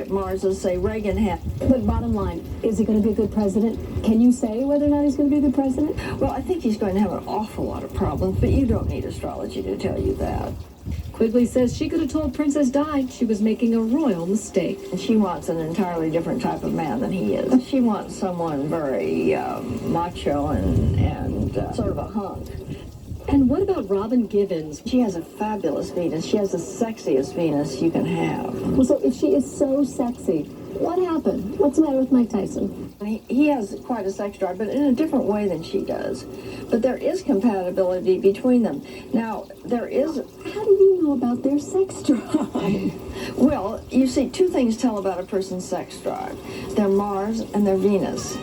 Mars as say Reagan had. But bottom line, is he going to be a good president? Can you say whether or not he's going to be a good president? Well, I think he's going to have an awful lot of problems, but you don't need astrology to tell you that. Quigley says she could have told Princess Di she was making a royal mistake. And she wants an entirely different type of man than he is. She wants someone very macho and sort of a hunk. And what about Robin Givens? She has a fabulous Venus. She has the sexiest Venus you can have. Well, so if she is so sexy, what happened? What's the matter with Mike Tyson? He has quite a sex drive, but in a different way than she does. But there is compatibility between them. Now, there is... How do you know about their sex drive? Well, you see, two things tell about a person's sex drive. Their Mars and their Venus.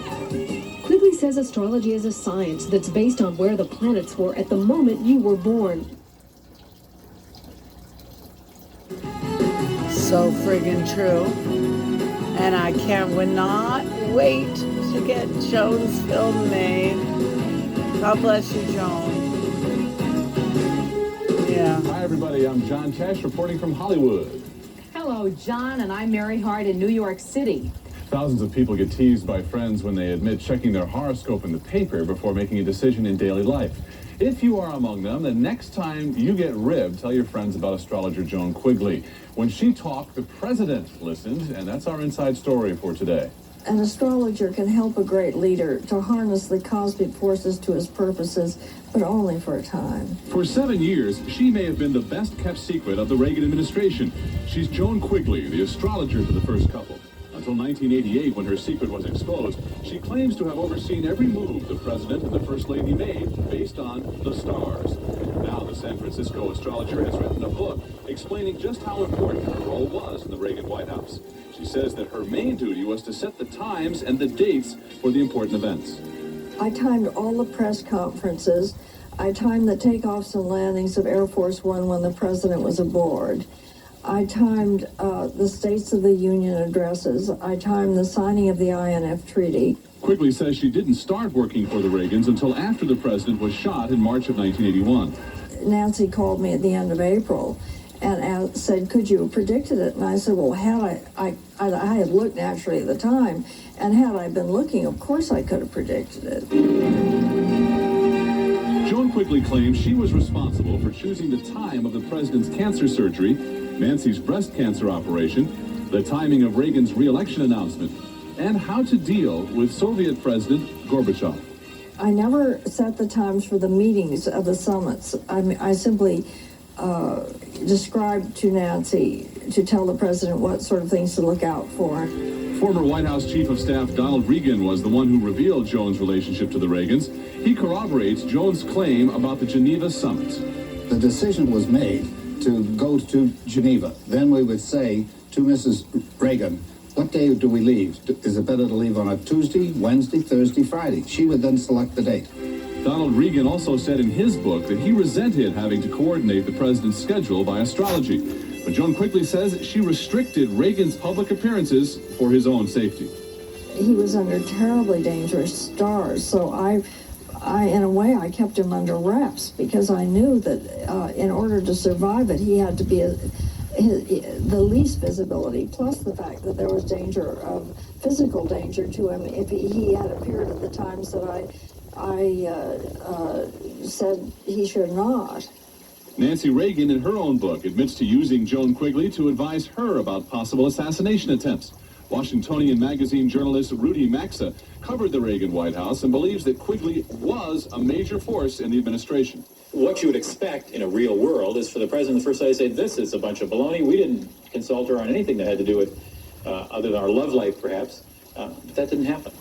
Quigley says astrology is a science that's based on where the planets were at the moment you were born. So friggin' true. And I not wait to get Joan's film made. God bless you, Joan. Yeah. Hi, everybody. I'm John Tesh reporting from Hollywood. Hello, John, and I'm Mary Hart in New York City. Thousands of people get teased by friends when they admit checking their horoscope in the paper before making a decision in daily life. If you are among them, the next time you get ribbed, tell your friends about astrologer Joan Quigley. When she talked, the president listened, and that's our inside story for today. An astrologer can help a great leader to harness the cosmic forces to his purposes, but only for a time. For 7 years, she may have been the best-kept secret of the Reagan administration. She's Joan Quigley, the astrologer to the first couple. Until 1988, when her secret was exposed, she claims to have overseen every move the president and the first lady made based on the stars. Now, the San Francisco astrologer has written a book explaining just how important her role was in the Reagan White House. She says that her main duty was to set the times and the dates for the important events. I timed all the press conferences. I timed the takeoffs and landings of Air Force One when the president was aboard. I timed the States of the Union addresses. I timed the signing of the INF Treaty. Quigley says she didn't start working for the Reagans until after the president was shot in March of 1981. Nancy called me at the end of April and said, could you have predicted it? And I said, well, had I had looked naturally at the time, and had I been looking, of course I could have predicted it. Joan Quigley claims she was responsible for choosing the time of the president's cancer surgery, Nancy's breast cancer operation, the timing of Reagan's re-election announcement, and how to deal with Soviet President Gorbachev. I never set the times for the meetings of the summits. I simply described to Nancy to tell the president what sort of things to look out for. Former White House Chief of Staff Donald Regan was the one who revealed Joan's relationship to the Reagans. He corroborates Joan's claim about the Geneva summit. The decision was made to go to Geneva. Then we would say to Mrs. Reagan, what day do we leave? Is it better to leave on a Tuesday, Wednesday, Thursday, Friday? She would then select the date. Donald Regan also said in his book that he resented having to coordinate the president's schedule by astrology. But Joan Quigley says she restricted Reagan's public appearances for his own safety. He was under terribly dangerous stars, so I in a way, I kept him under wraps because I knew that in order to survive it, he had to be the least visibility, plus the fact that there was danger of physical danger to him if he had appeared at the times that I said he should not. Nancy Reagan, in her own book, admits to using Joan Quigley to advise her about possible assassination attempts. Washingtonian magazine journalist Rudy Maxa covered the Reagan White House and believes that Quigley was a major force in the administration. What you would expect in a real world is for the president and the first lady to say, this is a bunch of baloney. We didn't consult her on anything that had to do with, other than our love life, perhaps. But that didn't happen.